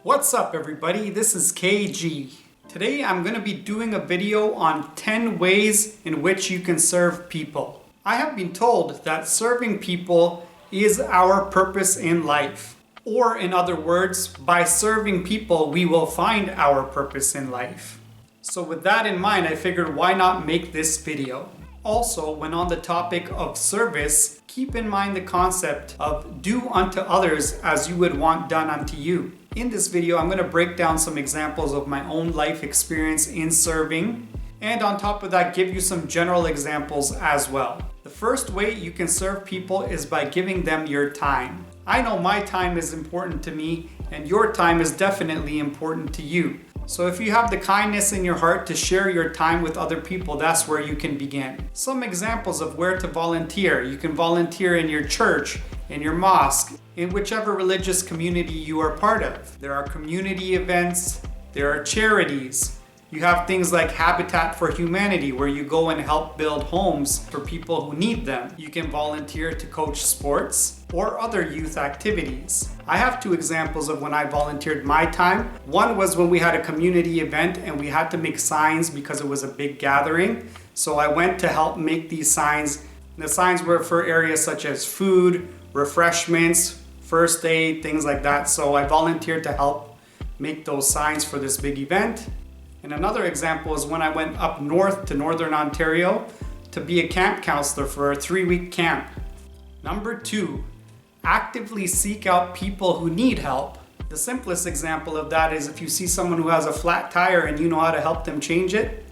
What's up everybody, this is KG. Today I'm going to be doing a video on 10 ways in which you can serve people. I have been told that serving people is our purpose in life. Or in other words, by serving people we will find our purpose in life. So with that in mind, I figured why not make this video. Also, when on the topic of service, keep in mind the concept of do unto others as you would want done unto you. In this video, I'm going to break down some examples of my own life experience in serving, and on top of that, give you some general examples as well. The first way you can serve people is by giving them your time. I know my time is important to me, and your time is definitely important to you. So if you have the kindness in your heart to share your time with other people, that's where you can begin. Some examples of where to volunteer. You can volunteer in your church, in your mosque, in whichever religious community you are part of. There are community events, there are charities. You have things like Habitat for Humanity, where you go and help build homes for people who need them. You can volunteer to coach sports or other youth activities. I have two examples of when I volunteered my time. One was when we had a community event and we had to make signs because it was a big gathering. So I went to help make these signs. The signs were for areas such as food, refreshments, first aid, things like that. So I volunteered to help make those signs for this big event. And another example is when I went up north to Northern Ontario to be a camp counselor for a 3-week camp. Number 2, actively seek out people who need help. The simplest example of that is if you see someone who has a flat tire and you know how to help them change it,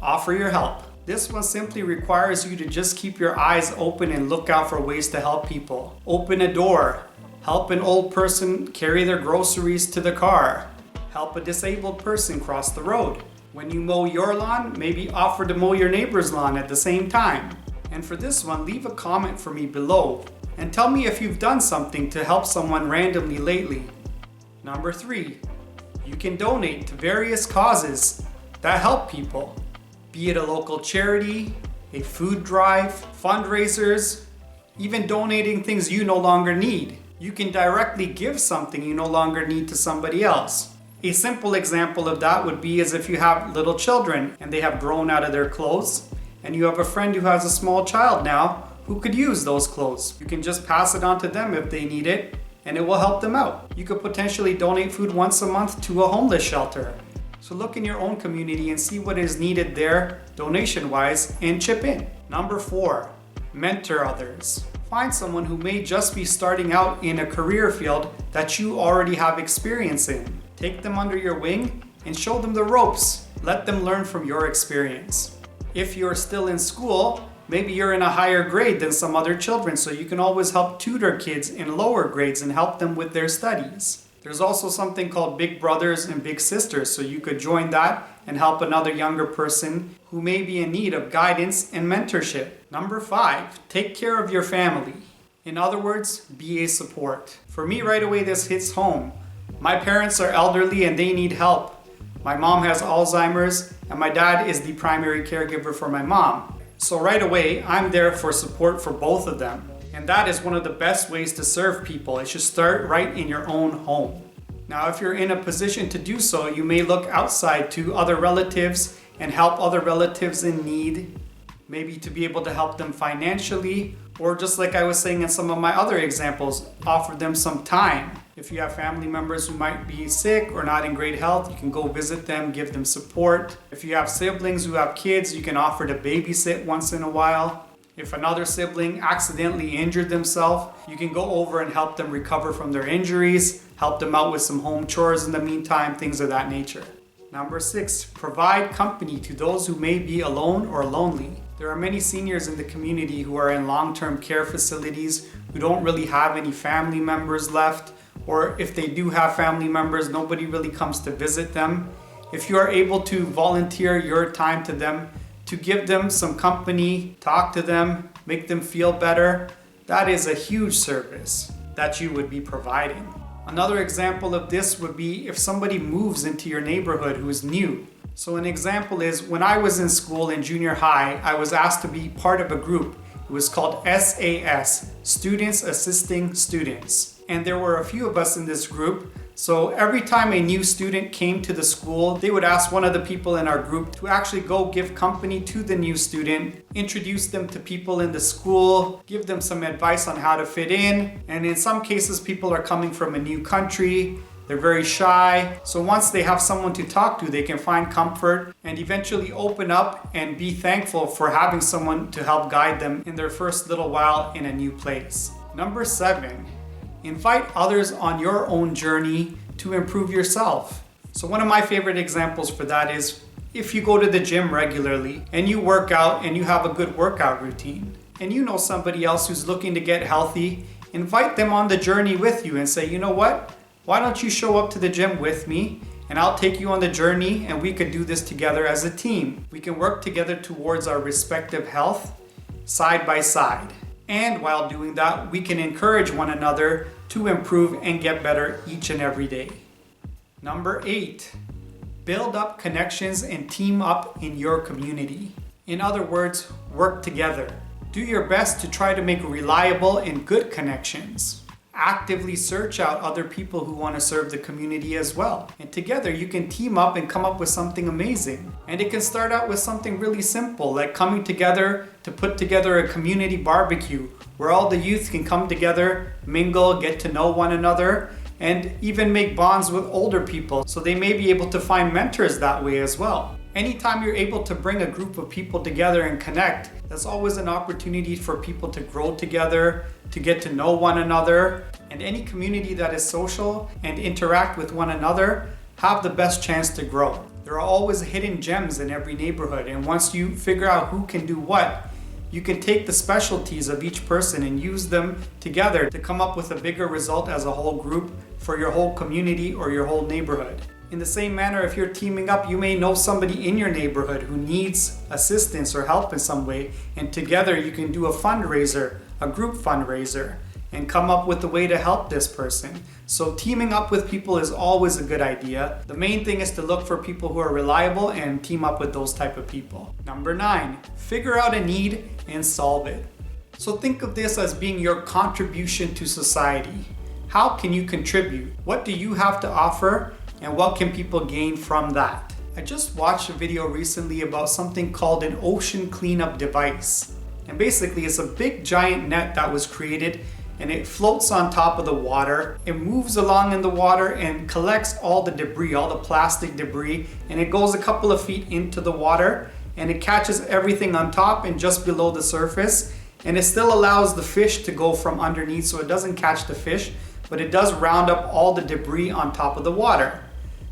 offer your help. This one simply requires you to just keep your eyes open and look out for ways to help people. Open a door, help an old person carry their groceries to the car. Help a disabled person cross the road. When you mow your lawn, maybe offer to mow your neighbor's lawn at the same time. And for this one, leave a comment for me below and tell me if you've done something to help someone randomly lately. Number 3, you can donate to various causes that help people. Be it a local charity, a food drive, fundraisers, even donating things you no longer need. You can directly give something you no longer need to somebody else. A simple example of that would be as if you have little children and they have grown out of their clothes and you have a friend who has a small child now who could use those clothes. You can just pass it on to them if they need it and it will help them out. You could potentially donate food once a month to a homeless shelter. So look in your own community and see what is needed there donation-wise and chip in. Number 4, mentor others. Find someone who may just be starting out in a career field that you already have experience in. Take them under your wing and show them the ropes. Let them learn from your experience. If you're still in school, maybe you're in a higher grade than some other children, so you can always help tutor kids in lower grades and help them with their studies. There's also something called Big Brothers and Big Sisters, so you could join that and help another younger person who may be in need of guidance and mentorship. Number 5, take care of your family. In other words, be a support. For me, right away, this hits home. My parents are elderly and they need help. My mom has Alzheimer's and my dad is the primary caregiver for my mom. So right away, I'm there for support for both of them. And that is one of the best ways to serve people. It should start right in your own home. Now, if you're in a position to do so, you may look outside to other relatives and help other relatives in need. Maybe to be able to help them financially, or just like I was saying in some of my other examples, offer them some time. If you have family members who might be sick or not in great health, you can go visit them, give them support. If you have siblings who have kids, you can offer to babysit once in a while. If another sibling accidentally injured themselves, you can go over and help them recover from their injuries, help them out with some home chores in the meantime, things of that nature. Number 6, provide company to those who may be alone or lonely. There are many seniors in the community who are in long-term care facilities who don't really have any family members left, or if they do have family members, nobody really comes to visit them. If you are able to volunteer your time to them, to give them some company, talk to them, make them feel better, that is a huge service that you would be providing. Another example of this would be if somebody moves into your neighborhood who is new. So an example is when I was in school in junior high, I was asked to be part of a group. It was called SAS, Students Assisting Students. And there were a few of us in this group So every time a new student came to the school, they would ask one of the people in our group to actually go give company to the new student, introduce them to people in the school, give them some advice on how to fit in. And in some cases, people are coming from a new country. They're very shy. So once they have someone to talk to, they can find comfort and eventually open up and be thankful for having someone to help guide them in their first little while in a new place. Number 7. Invite others on your own journey to improve yourself. So one of my favorite examples for that is if you go to the gym regularly and you work out and you have a good workout routine and you know somebody else who's looking to get healthy, invite them on the journey with you and say, you know what? Why don't you show up to the gym with me and I'll take you on the journey and we could do this together as a team. We can work together towards our respective health side by side. And while doing that, we can encourage one another to improve and get better each and every day. Number 8, build up connections and team up in your community. In other words, work together. Do your best to try to make reliable and good connections. Actively search out other people who want to serve the community as well. And together you can team up and come up with something amazing. And it can start out with something really simple, like coming together to put together a community barbecue where all the youth can come together, mingle, get to know one another, and even make bonds with older people so they may be able to find mentors that way as well. Anytime you're able to bring a group of people together and connect, that's always an opportunity for people to grow together, to get to know one another, and any community that is social and interact with one another have the best chance to grow. There are always hidden gems in every neighborhood, and once you figure out who can do what, you can take the specialties of each person and use them together to come up with a bigger result as a whole group for your whole community or your whole neighborhood. In the same manner, if you're teaming up, you may know somebody in your neighborhood who needs assistance or help in some way, and together you can do a fundraiser, a group fundraiser, and come up with a way to help this person. So teaming up with people is always a good idea. The main thing is to look for people who are reliable and team up with those type of people. Number 9, figure out a need and solve it. So think of this as being your contribution to society. How can you contribute? What do you have to offer? And what can people gain from that? I just watched a video recently about something called an ocean cleanup device. And basically it's a big giant net that was created and it floats on top of the water. It moves along in the water and collects all the debris, all the plastic debris, and it goes a couple of feet into the water and it catches everything on top and just below the surface. And it still allows the fish to go from underneath, so it doesn't catch the fish, but it does round up all the debris on top of the water.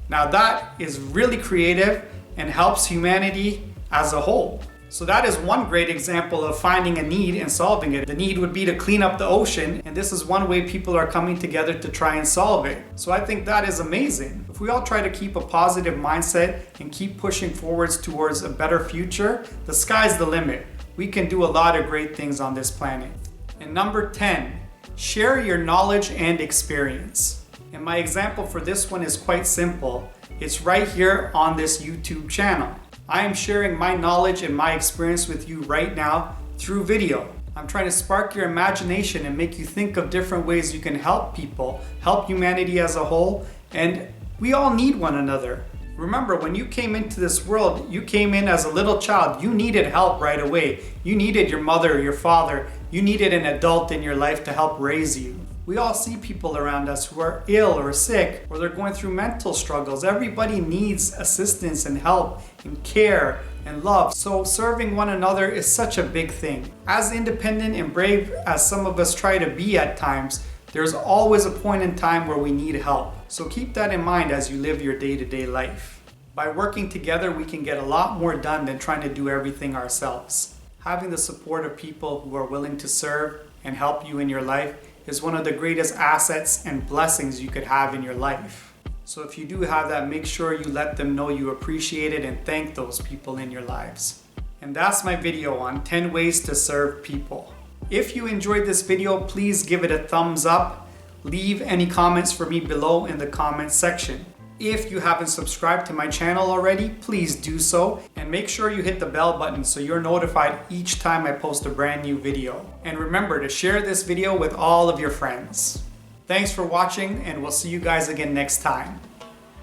Now that is really creative and helps humanity as a whole. So that is one great example of finding a need and solving it. The need would be to clean up the ocean, and this is one way people are coming together to try and solve it. So I think that is amazing. If we all try to keep a positive mindset and keep pushing forwards towards a better future, the sky's the limit. We can do a lot of great things on this planet. And number 10, share your knowledge and experience. And my example for this one is quite simple. It's right here on this YouTube channel. I am sharing my knowledge and my experience with you right now through video. I'm trying to spark your imagination and make you think of different ways you can help people, help humanity as a whole, and we all need one another. Remember, when you came into this world, you came in as a little child. You needed help right away. You needed your mother, your father. You needed an adult in your life to help raise you. We all see people around us who are ill or sick, or they're going through mental struggles. Everybody needs assistance and help and care and love. So serving one another is such a big thing. As independent and brave as some of us try to be at times, there's always a point in time where we need help. So keep that in mind as you live your day-to-day life. By working together, we can get a lot more done than trying to do everything ourselves. Having the support of people who are willing to serve and help you in your life is one of the greatest assets and blessings you could have in your life. So if you do have that, make sure you let them know you appreciate it and thank those people in your lives. And that's my video on 10 ways to serve people. If you enjoyed this video, please give it a thumbs up. Leave any comments for me below in the comments section. If you haven't subscribed to my channel already, please do so, and make sure you hit the bell button so you're notified each time I post a brand new video. And remember to share this video with all of your friends. Thanks for watching, and we'll see you guys again next time.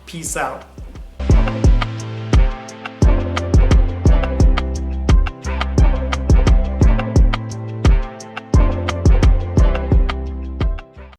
Peace out.